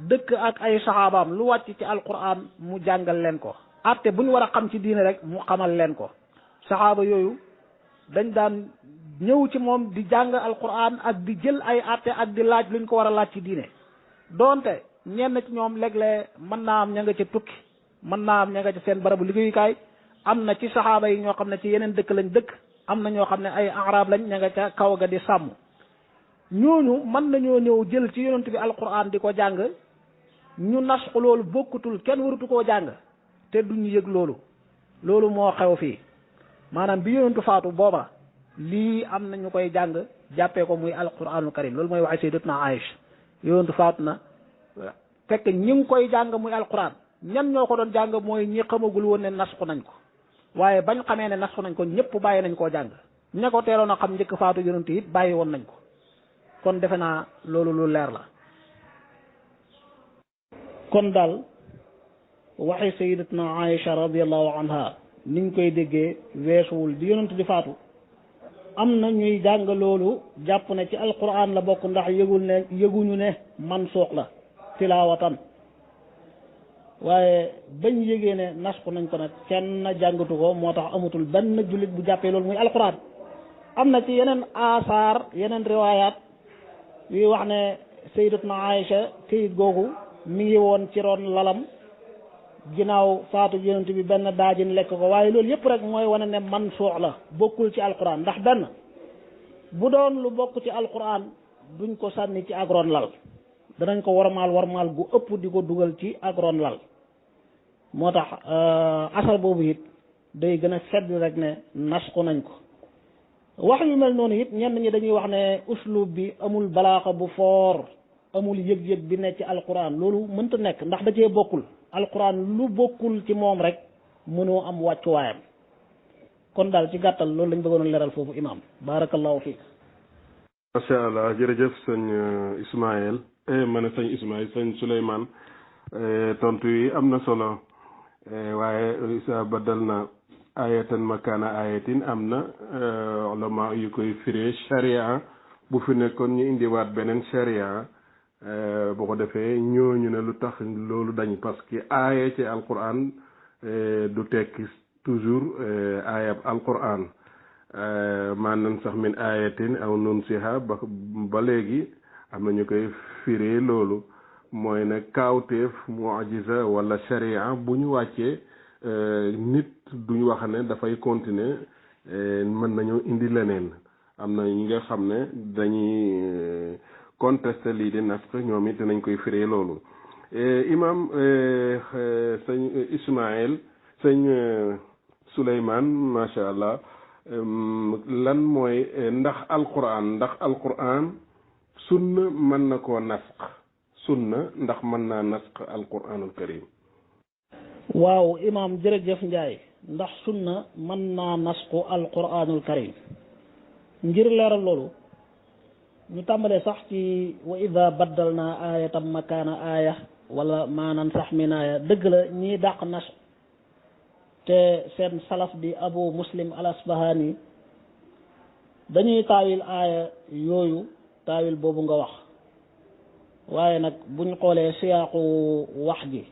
dëkk ak ay saxaabaam lu wàcc ci alquran mu jàngal leen ko atte bu ñu war a xam ci diine rek mu xamal leen ko saxaaba yooyu dañ daan ñëw ci moom di jàng alquran ak di jël ay atte ak di laaj luñ ko war a laaj ci diine doonte ñenn ci ñoom léeg-léeg mën naa am ña nga ca tukki mën naa am ña nga ca seen barabu liggéeyukaay am na ci saxaaba yi ñoo xam ne ci yeneen dëkk lañ dëkk am na ñoo xam ne ay arab lañ ña nga ca kaw ga di sàmm ñooñu mën nañoo ñëw jël ci yonent bi alquran di ko jàng ñu nasxu loolu bokkutul kenn warutu koo jàng te duñu yëg loolu moo xew fii maanaam bi yonentu faatu booba lii am na ñu koy jàng jàppee ko muy alquranul karim loolu mooy waxe sayyidatuna Aïcha yonentu faatu na fekk ñi ngi koy jàng muy alquran ñan ñoo ko doon jàng mooy ñi xamagul woon ne nasxu nañ ko waaye bañ xamee ne nasxu nañ ko ñëpp bàyyi nañ koo jàng ña ko teeloon a xam njëkk faatu yonentu it bàyyi woon nañ ko kon defe naa loolu lu leer la kon daal waxi sayyidatuna Aïcha radiallahu anha niñ koy déggee weesuwul di yonent di faatu am na ñuy jàng loolu jàpp ne ci alquran la bokk ndax yëguñu ne mansuux la tilaawatan waaye bañ yëgee ne nasxu nañ ko nag kenn jàngatu ko moo tax amatul benn jullit bu jàppee loolu muy alquran am na ci yeneen asaar yeneen riwaayaat yuy wax ne sayyidatuna Aïcha këyit googu mi ngi woon ci roon lalam ginnaaw faatu yonent bi benn daajin lekk ko waaye loolu yëpp rek mooy wane ne mansuux la bokkul ci alquran ndax benn bu doon lu bokk ci alquran duñ ko sànni ci agroon lal danañ ko warmaal gu ëpp di ko dugal ci agroon lal moo tax asar boobu it day gën a sedd rek ne nasxu nañ ko wax yu mel noonu it ñenn ñi dañuy wax ne uslub bi amul balaaxa bu foor amul yëg-yëg bi ne ci alquran loolu mënta nekk ndax da cee bokkul alquran lu bokkul ci moom rek mënoo am wàccuwaayam kon daal ci gàttal loolu lañ bëggoon a leeral foofu imam barakallahu fiik macha allah jërëjëf sëñ Ismaël ma ne sëñ Ismaël sëñ Souleymane tontu yi am na solo waaye isa badal na ayatan makana ayatin am na ulama yu koy firee sharia bu fi nekkoon ñu indiwaat beneen sharia boo ko defee ñooñu ne lu tax loolu dañ parce que aaya ci alquran du tekki toujours aayab alquran maanaam sax min ayatin aw nunsiha ba léegi am na ñu koy firee loolu mooy ne kaawteef mu'jiza wala sharia bu ñu wàccee nit duñ wax ne dafay continuer mën nañu indi leneen am na ñi nga xam ne dañuy contesté lii di nasx ñoom it dinañ koy firee loolu imam sëñ Ismaël sëñ Souleymane macha allah lan mooy ndax alquran sunna mën na koo nasx sunna ndax mën naa nasx alquranul karim waaw imam jërëjëf Njaay ndax sunna mën naa nasxu alquranul karim ngir leeral loolu ñu tàmbalee sax ci wa ida baddalna ayatan makaana aaya wala maanan sax min aaya dëgg la ñii dàq nas te seen salaf bi abu muslim al asbahani dañuy taawil aaya yooyu taawil boobu nga wax waaye nag buñ xoolee siyaaqu wax ji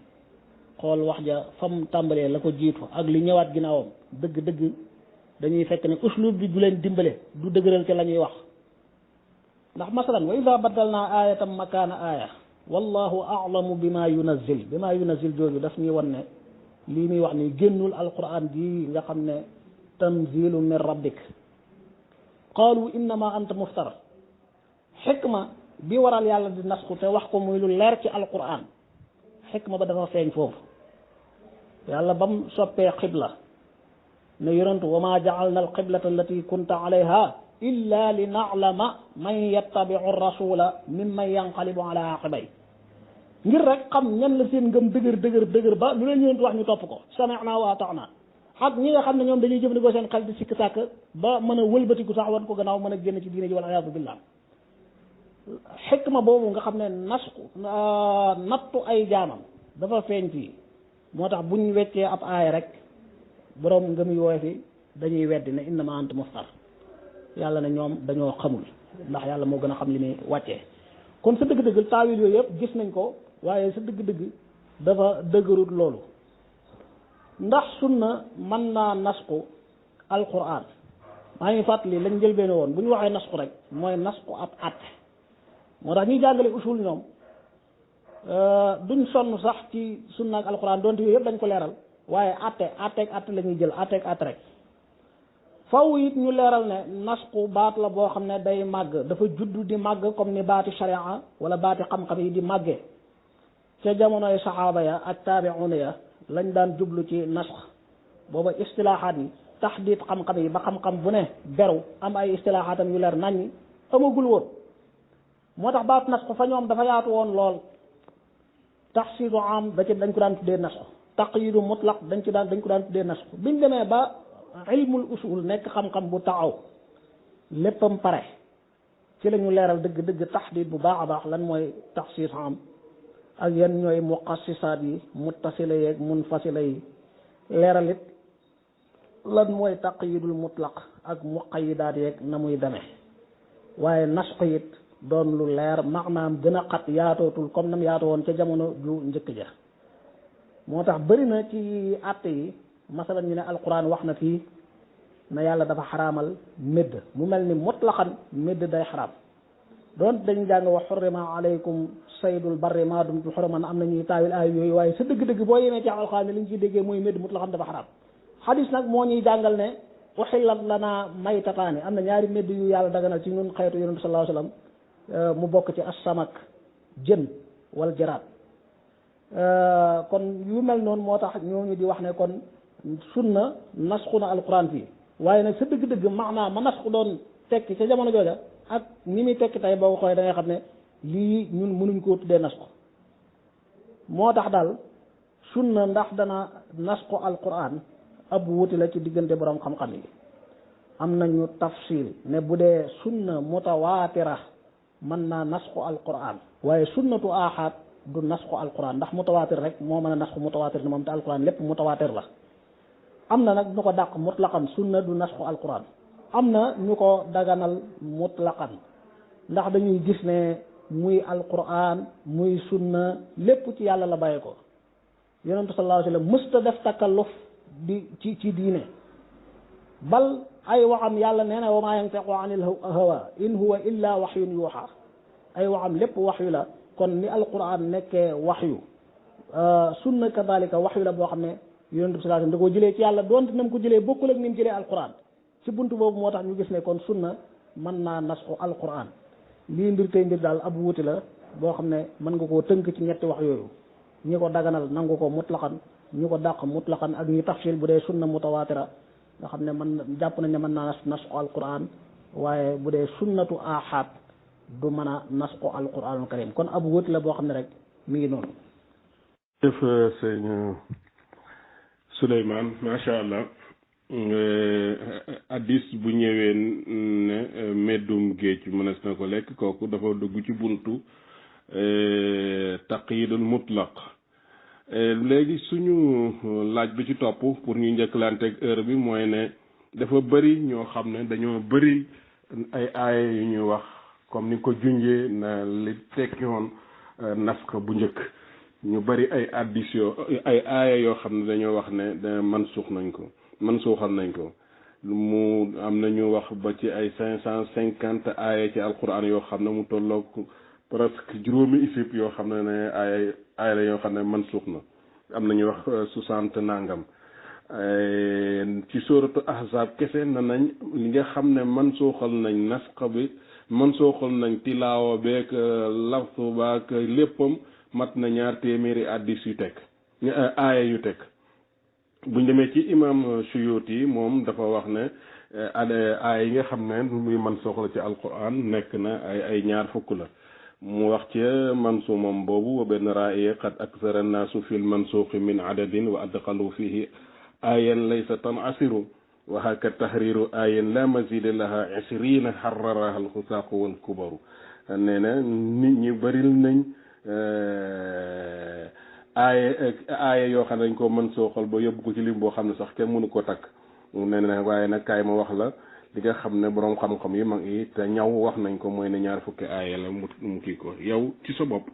xool wax ja fam tàmbalee la ko jiitu ak li ñëwaat ginnaawam dëgg-dëgg dañuy fekk ne uslub bi du leen dimbale du dëgëral ci la ñuy wax ndax masalan wa ida baddalna ayatan makaana aaya wallahu a'lamu bima yunazzil jooju daf ñuy wan ne lii muy wax ni génnul alquran ji nga xam ne tanzilu min rabbik qaalu innama anta muftar xikma bi waral yàlla di nasku te wax ko muy lu leer ci alquran xikma ba dafa feeñ foofu yàlla bam soppee xibla ne yonentu wa ma ja'alna alqiblata allati kunta alayha illa li na'lama man yattabi'u rasula mimman yanqalibu ala aqibay ngir rek xam ñan la seen ngëm dëgër ba lu leen yonentu wax ñu topp ko sami'na wa ata'na ak ñi nga xam ne ñoom dañuy jëfandikoo seen xel di sikk sàkk ba mën a wëlbatiku sax wan ko gannaaw mën a génn ci diine ji wal iyaadu billah xikma boobu nga xam ne nasku nattu ay jaamam dafa feeñ fii moo tax buñ weccee ab aaya rek boroom ngëm yooye fi dañuy weddi ne innama anta muftar yàlla ne ñoom dañoo xamul ndax yàlla moo gën a xam li muy wàccee kon sa dëgg-dëgg taawil yooyu yëpp gis nañ ko waaye sa dëgg-dëgg dafa dëgërut loolu ndax sunna mën naa nasku alquran maa ngi fàttali lañ njëlbeene woon bu ñu waxee nasku rek mooy nasku ab atte moo tax ñuy jàngale usul ñoom duñ sonn sax ci sunna ak alquran donte yooyu yëpp dañ ko leeral waaye atte la ñuy jël atte rek faw it ñu leeral ne nasku baat la boo xam ne day màgg dafa juddu di màgg comme ni baati sharia wala baati xam-xam yi di màggee ca jamonoy saxaaba ya ak taabi'una ya lañ daan jublu ci nasx booba istilaaxaat yi taxdiit xam-xam yi ba xam-xam bu ne beru am ay istilaaxaatam yu leer naññi amagul woon moo tax baat nasx fa ñoom dafa yaatu woon lool taxsiisu am dañ ko daan tuddee nasx taqyiidu mutlaq dañ ko daan tuddee nasx biñ demee ba ilmul usul nekk xam-xam bu taxaw léppam pare ci la ñu leeral dëgg taxdiit bu baax a baax lan mooy taxsiis am ak yan ñooy muqassisaat yi muttasila yeeg munfasila yi leeral it lan mooy taqyidul mutlaq ak muqayidaat yeeg na muy demee waaye nasq it doon lu leer maanaam gën a xat yaatootul comme nam yaatoo woon ca jamono ju njëkk ja moo tax bëri na ci àtte yi masalan ñu ne alquran wax na fii na yàlla dafa xaraamal médd mu mel ni mutlaqan médd day xaraam doon dañ jàng wax xurrima alaykum saydul barri maa dumtum xuruman am na ñuy taawil ay yooyu waaye sa dëgg-dëgg boo yemee ci alxuraan li ñu ciy déggee mooy médd mutlaqan dafa xaraam xadis nag moo ñuy jàngal ne uxillat lanaa maytataani am na ñaari médd yu yàlla daganal ci ñun xeetu yonent sallallahu alayhi wasallam mu bokk ci as-samak jën wala jaraat kon yu mel noonu moo tax ñooñu di wax ne kon sunna nasxu na alquran fii waaye nag sa dëgg-dëgg maanaa ma nasxu doon tekki ca jamono jooja ak ni muy tekki tey boo ko xoolee da ngay xam ne lii ñun mënuñ koo tuddee nasxu moo tax daal sunna ndax dana nasxu alquran ab wuti la ci diggante borom xam-xam yi am nañu tafsil ne bu dee sunna mutawaatira mën naa nasxu alquran waaye sunnatu aaxaat du nasxu alquran ndax mutawaatir rek moo mën a nasxu mutawaatir ne moom te alquran lépp mutawaatir la am na nag ñu ko dàq mutlaqan sunna du nasxu alquran am na ñu ko daganal mutlaqan ndax dañuy gis ne muy alquran muy sunna lépp ci yàlla la bàyyee ko yonentu sallallahu alayhi wasallam mësta def takalluf di ci diine bal ay waxam yàlla nee na wa maa yantiqu anil hawa in huwa illa waxyun yuuxa ay waxam lépp waxyu la kon ni alquran nekkee waxyu sunna kadalika waxyu la boo xam ne yonent bi sallallahu alayhi wasallam da koo jëlee ci yàlla doonte nam ko jëlee bokkul ak ni mu jëlee alquran ci buntu boobu moo tax ñu gis ne kon sunna mën naa nasxu alquran lii mbir tey mbir daal ab wuti la boo xam ne mën nga koo tënk ci ñetti wax yooyu ñi ko daganal nangu ko mutlaqan ñi ko dàq mutlaqan ak ñi tafsil bu dee sunna mutawaatira nga xam ne man jàpp nañ ne mën naa nasxu alquran waaye bu dee sunnatu aaxaat du mën a nasxu alquranul karim kon ab wuti la boo xam ne rek mi ngi noonu. jëf sëñ Souleymane macha allah addis bu ñëwee ne meddum géej mënees na ko lekk kooku dafa dugg ci buntu taqyidul mutlaq léegi suñu laaj bi ci topp pour ñu njëkkalanteeg heure bi mooy ne dafa bëri ñoo xam ne dañoo bëri ay aaya yu ñuy wax comme ni ko junjee na li tekki woon nasx bu njëkk ñu bëri ay addition ay aaya yoo xam ne dañoo wax ne mansuuxal nañ ko mu am na ñu wax ba ci ay 550 aaya ci alquran yoo xam ne mu tolloog presque juróomi isib yoo xam ne aaya la yoo xam ne mansuux na am na ñu wax 60 nangam ci sóoratu ahzab kese na nañ li nga xam ne mansuuxal nañ nasx bi man sooxal nañ tilaawa beeg laftu baak léppam mat na 2 téeméeri addis yu teg aaya yu teg. buñ demee ci imam Suyuti moom dafa wax ne aaya yi nga xam ne muy man soxla ci alquran nekk na ay 20 la. mu wax ci mansumam boobu benn raaya qad aksara naasu fil mansuuqi min adadin wa adxalu fihi aayan laysa tanasiru wa haka tahriru aayan la mazida laha 20 harraraha alxusaaqu wal kubaru. nee na nit ñi bëril nañ aaya yoo xam ne dañ ko mën sooxal ba yóbbu ko ci lim boo xam ne sax kenn mënu ko takk. nee na waaye nag kaay ma wax la li nga xam ne borom xam-xam yi mag yi te ñaw wax nañ ko mooy ne 20 aaya la mu kii ko yow ci sa bopp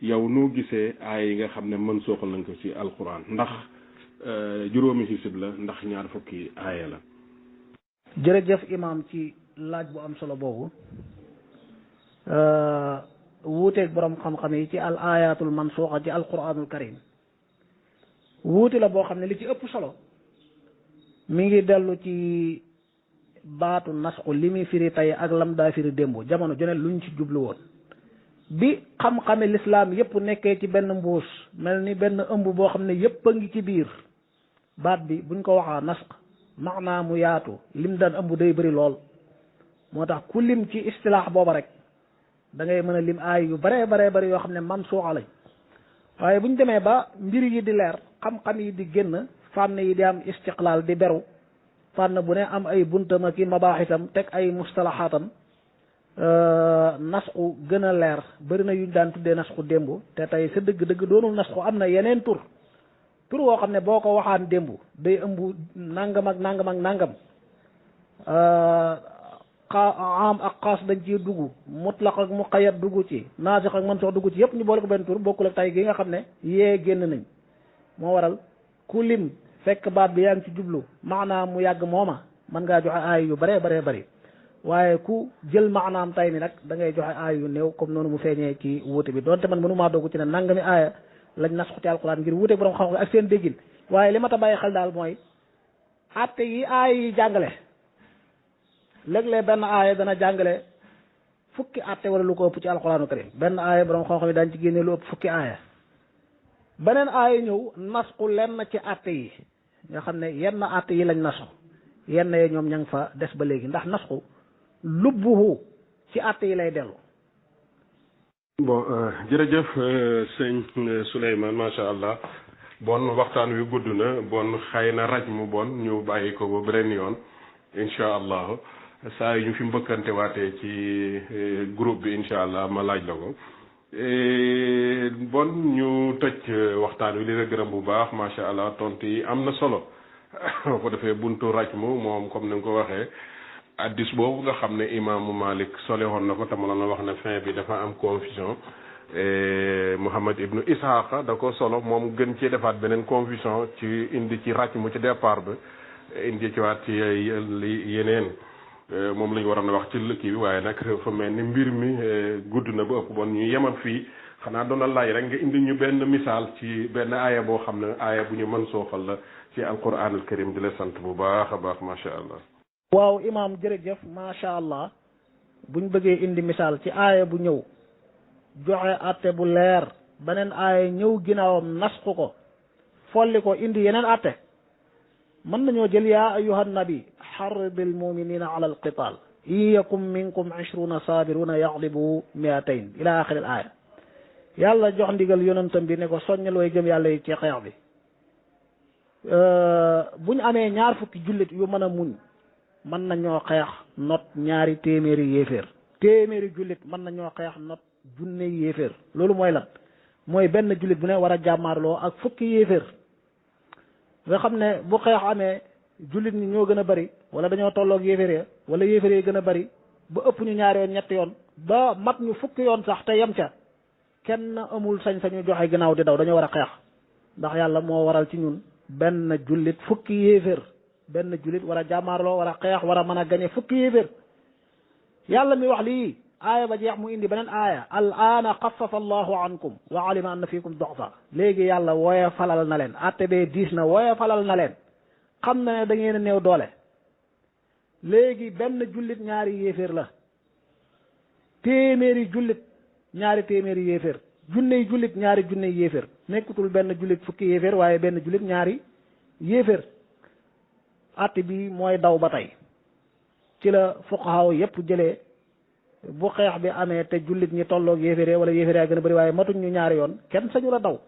yow noo gisee aaya yi nga xam ne mën sooxal nañ ko ci alquran ndax juróomi xisib la ndax 20 aaya la. jërëjëf imam ci laaj bu am solo boobu wuuteeg borom xam-xam yi ci al ayatul mansuuxa ci alquranul karim wuute la boo xam ne li ci ëpp solo mi ngi dellu ci baatu nasxu li muy firi tey ak lam daa firi démb jamono jone luñ ci jublu woon bi xam-xame lislaam yépp nekkee ci benn mbuus mel ni benn ëmb boo xam ne yépp a ngi ci biir baat bi buñ ko waxaa nasx maanaa mu yaatu lim daan ëmb day bëri lool moo tax ku lim ci istilaax booba rek da ngay mën a lim aay yu bare bëri yoo xam ne mansuuxa lañ waaye buñ demee ba mbir yi di leer xam-xam yi di génn fànn yi di am istiqlaal di beru fànn bu ne am ay buntam ak i mabaaxitam teg ay mustalaxaatam nasxu gën a leer bëri na yuñ daan tuddee nasxu démb te tey sa dëgg-dëgg doonul nasxu am na yeneen tur woo xam ne boo ko waxaan démb day ëmb nangam ak nangam ak nangam am ak xaas dañ ci dugg mutlaq ak muqayyad dugg ci naasix ak mansuux dugg ci yépp ñu boole ko benn tur bokkul ak tey gi nga xam ne yee génn nañ moo waral ku lim fekk baat bi yaa ngi ci jublu maanaam mu yàgg mooma mën ngaa joxe aay yu bare bëri waaye ku jël maanaam tay ni nag da ngay joxe aay yu néew comme noonu mu feeñee ci wuute bi donte man mënumaa doogu ci ne nangami aaya lañ nasxu ci alquran ngir wuute borom xam ak seen déggin waaye li ma ta bàyyi xel daal mooy atte yi aaya yi jàngale léeg-léeg benn aaya dana jàngale fukki atte wala lu ko ëpp ci alquranu karim benn aaya borom xam-xam yi daañ ci génne lu ëpp fukki aaya beneen aaya ñëw nasxu lenn ci atte yi nga xam ne yenn atte yi lañ nasxu yenn yi ñoom ña ngi fa des ba léegi ndax nasxu lubbuhu ci atte yi lay dellu. bon jërëjëf sëñ Souleymane macha allah bon waxtaan wi gudd na bon xëy na raj mu bon ñu bàyyi ko ba beneen yoon incha allah saa yu ñu fi mbëkkante waatee ci groupe bi incha allah ma laaj la ko. bon ñu tëj waxtaan wi di la gërëm bu baax macha allah tontu yi am na solo boo ko defee buntu raj mu moom comme ni nga ko waxee addis boobu nga xam ne imaamu Malik sole woon na ko te mënoon na wax ne fin bi dafa am confusion Muhammad ibnu Ishaqa da ko solo moom gën ci defaat beneen confusion ci indi ci raj mu ci départ bi indi ci waat ci yeneen moom la ñu waroon a wax ci lëkki bi waaye nag fa mel ni mbir mi gudd na ba ëpp bon ñu yemal fii xanaa doon la laaj rek nga indi ñu benn misaal ci benn aaya boo xam ne aaya bu ñu mën soofal la ci alquran al karim di la sant bu baax a baax macha allah. waaw imaam jërëjëf macha allah buñ bëggee indi misaal ci aaya bu ñëw joxe atte bu leer beneen aaya ñëw ginnaawam nasxu ko folli ko indi yeneen atte mën nañoo jël yaa ayuha nabi xarridil muminina ala alqital in yakum minkum 20 sabiruna yaglibu 200 ila axiril aaya yàlla jox ndigal yonentam bi ne ko soññal way gëm yàlla yi ci xeex bi buñ amee 20 jullit yu mën a muñ mën nañoo xeex not 2 téeméeri yéeféer téeméeri jullit mën nañoo xeex not 1,000 yéeféer loolu mooy lan mooy benn jullit bu ne war a jàmmaarloo ak fukki yéeféer nga xam ne bu xeex amee jullit ñi ñoo gën a bari wala dañoo tolloog yéeféer ya wala yéeféer yi gën a bari ba ëpp ñu 2 yoon 3 yoon ba mat ñu fukki yoon sax te yem ca kenn amul sañ-sañu joxe ginnaaw di daw dañoo war a xeex ndax yàlla moo waral ci ñun benn jullit fukki yéeféer benn jullit war a jàmmaarloo war a xeex war a mën a gañe fukki yéeféer yàlla mi wax lii aaya ba jeex mu indi beneen aaya al aana xafafa allahu ankum wa alima anna fiikum du'fa léegi yàlla wooye falal na leen atte bee diis na wooye falal na leen xam na ne da ngeen a néew doole léegi benn jullit 2 yéeféer la téeméeri jullit ñaari téeméeri yéeféer junney jullit ñaari junney yéeféer nekkutul benn jullit fukki yéeféer waaye benn jullit ñaari yéeféer àtte bi mooy daw ba tey ci la fuqahaa yépp jëlee bu xeex bi amee te jullit ñi tolloog yéeféer wala yéeféer yaa gën a bëri waaye matuñ ñu ñaari yoon kenn sañu la daw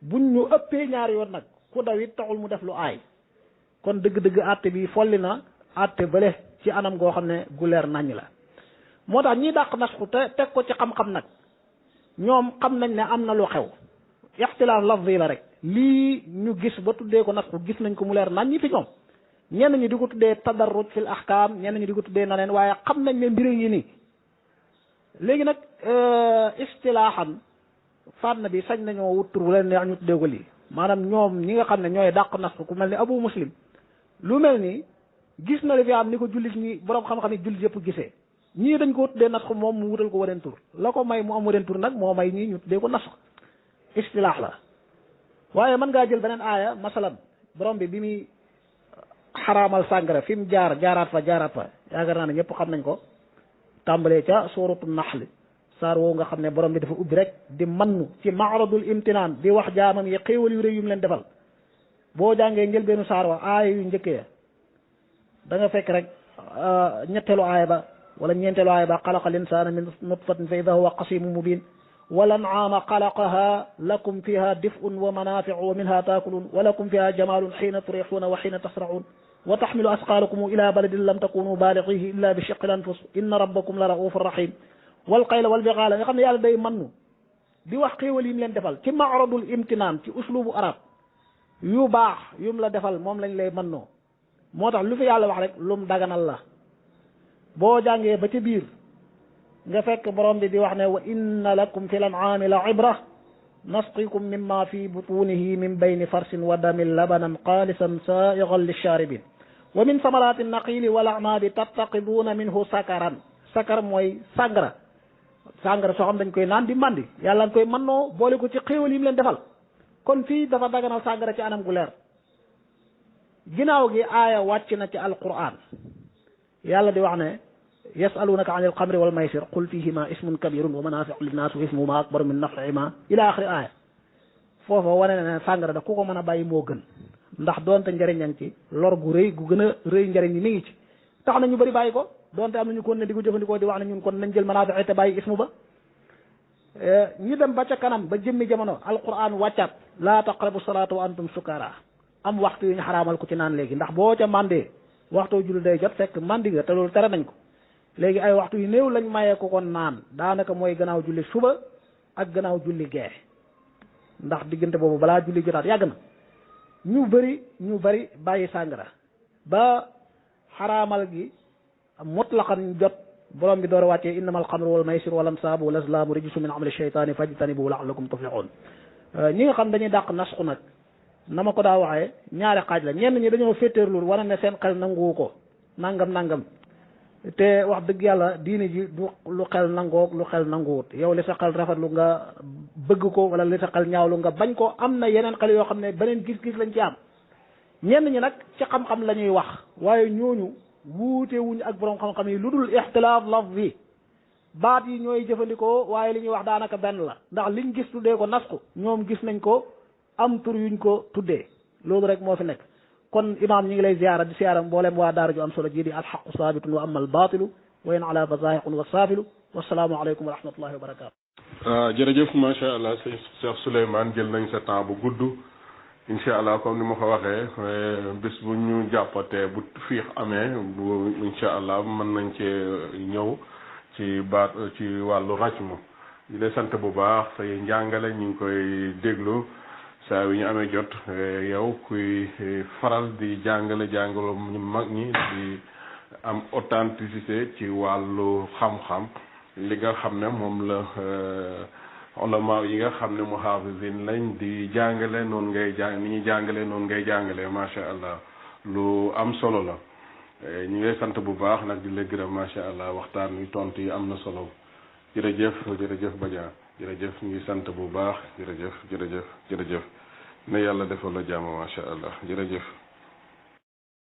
buñ ñu ëppee ñaari yoon nag ku daw it taxul mu def lu aay kon dëgg-dëgg àtte bi folli na àtte bële ci anam goo xam ne gu leer naññ la moo tax ñi dàq nasxu te teg ko ci xam-xam nag ñoom xam nañ ne am na lu xew ixtilaaf lafzi la rek lii ñu gis ba tuddee ko nasxu gis nañ ko mu leer naññ fi ñoom ñenn ñi di ko tuddee tadarruj fil ahkaam ñenn ñi di ko tuddee naneen waaye xam nañ ne mbiri yi nii léegi nag istilaaxan fànn bi sañ nañoo wut tur bu leen neex ñu tuddee ko lii maanaam ñoom ñi nga xam ne ñooy dàq nasxu ku mel ni Abu Muslim lu mel ni gis na li fi am ni ko jullit ñi borom xam-xam yi jullit yëpp gisee ñii dañ ko tuddee nasxu moom mu wutal ko waneen tur la ko may mu am waneen tur nag moo may ñii ñu tuddee ko nasx istilaax la waaye mën ngaa jël beneen aaya masalan borom bi muy xaraamal sàngara fi mu jaaraat fa yaakaar naa ne ñëpp xam nañ ko tàmbalee ca suuratu naxli saar woowu nga xam ne borom bi dafa ubbi rek di mannu ci maaradul imtinaan di wax jaamam yi xéewal yu rëy yu mu leen defal boo jàngee njëlbeenu saar wa aaya yu njëkk ya da nga fekk rek ñetteelu aaya ba wala ñeenteelu aaya ba xalaqa al insaana min nutfatin fa ida huwa qasimun mubin wal an'aama xalaqaha lakum fiha dif'un wa manaafi'u wa minha taakuluun wa lakum fiha jamaalun xiina turixuuna wa xiina tasra'uun wa taxmilu asqaalakum ila baladin lam takunu baaligihi illa bi shiqqil anfus inna rabbakum la raufur rahim wal qayla wal bigaala nga xam ne yàlla day mannu di wax xéewal yi mu leen defal ci maaradul imtinaan ci uslubu arab yu baax yum la defal moom lañ lay mannoo moo tax lu fi yàlla wax rek lum daganal la boo jàngee ba ci biir nga fekk borom bi di wax ne wa inna lakum fi lan'aami la ibra nasqikum mimma fi butunihi min bayni farsin wa damin labanan xaalisan saa'igan lishaaribin wa min samarati naqili wal a'naabi tattaqiduuna minhu sakaran sakar mooy sàngara soo xam dañ koy naan di mandi yàlla nga koy mannoo boole ko ci xéewal yi mu leen defal kon fii dafa daganal sàngara ci anam gu leer ginnaaw gi aaya wàcc na ci alquran yàlla di wax ne yasalunaka an alxamri wal maysir qul fihima ismun kabirun wa manafiu linnaas wa ismuhuma akbaru min nafihima ila axiri aaya foofa wane na ne sàngara da ku ko mën a bàyyi moo gën ndax doonte njëriñan ci lor gu rëy gu gën a rëy njëriñ yi mi ngi ci tax na ñu bëri bàyyi ko doonte am nañu kon ne di ko jëfandikoo di wax ne ñun kon nañ jël manaafi te bàyyi ismu ba ñu dem ba ca kanam ba jëmmi jamono alquran wàccaat laa taqrabu salaata wa antum sukara am waxtu yu ñu xaraamal ko ci naan léegi ndax boo ca mandee waxtu julli day jot fekk mandi nga te loolu tere nañ ko léegi ay waxtu yu néew lañ mayee ko kon naan daanaka mooy gannaaw julli suba ak gannaaw julli gee ndax diggante boobu balaa julli jotaat yàgg na ñu bëri bàyyi sàngara ba xaraamal gi mutlaqan jot borom bi door a wàccee innamal xamru wal maysir wal ansaabu wal azlaamu rijsun min amali shaytaani fajtanibuhu la'allakum tuflihun ñi nga xam dañuy dàq nasxu nag na ma ko daa waxee ñaari xaaj la ñenn ñi dañoo féeteerlu wane ne seen xel nanguwu ko nangam te wax dëgg yàlla diine ji du lu xel nangoog lu xel nanguwut yow li sa xel rafetlu nga bëgg ko wala li sa xel ñaawlu nga bañ ko am na yeneen xel yoo xam ne beneen gis-gis lañ ci am ñenn ñi nag ci xam-xam la ñuy wax waaye ñooñu wuute wuñ ak borom xam-xam yi lu dul ixtilaaf lafzi baat yi ñooy jëfandikoo waaye li ñuy wax daanaka benn la ndax liñ gis tuddee ko nasku ñoom gis nañ ko am tur yuñ ko tuddee loolu rek moo fi nekk kon imaam ñi ngi lay ziyaara di ziyaara mboolem waa daara ju am solo ji di alxaqu saabitun wa amma albaatilu wa in ala bazaahiqun wa saafilu wasalaamu aleykum wa rahmatullahi wa barakaatu. jërëjëf macha allah sëñ Cheikh Souleymane jël nañ sa temps bu gudd incha allah comme ni ma ko waxee bis bu ñu jàppatee bu fiix amee bu incha allah mën nañ cee ñëw ci wàllu rajmu di lay sant bu baax say njàngale ñu ngi koy déglu saa yu ñu amee jot yow kuy faral di jàngale ñu mag ñi di am authenticité ci wàllu xam-xam li nga xam ne moom la ulama yi nga xam ne muhafisin lañ di jàngale noonu ngay ni ñuy jàngale noonu ngay jàngale macha allah lu am solo la ñu ngi lay sant bu baax nag di la gërëm macha allah waxtaan wi tontu yi am na solo jërëjëf Badiane jërëjëf ñu ngi sant bu baax jërëjëf ne yàlla defal la jàmm macha allah jërëjëf.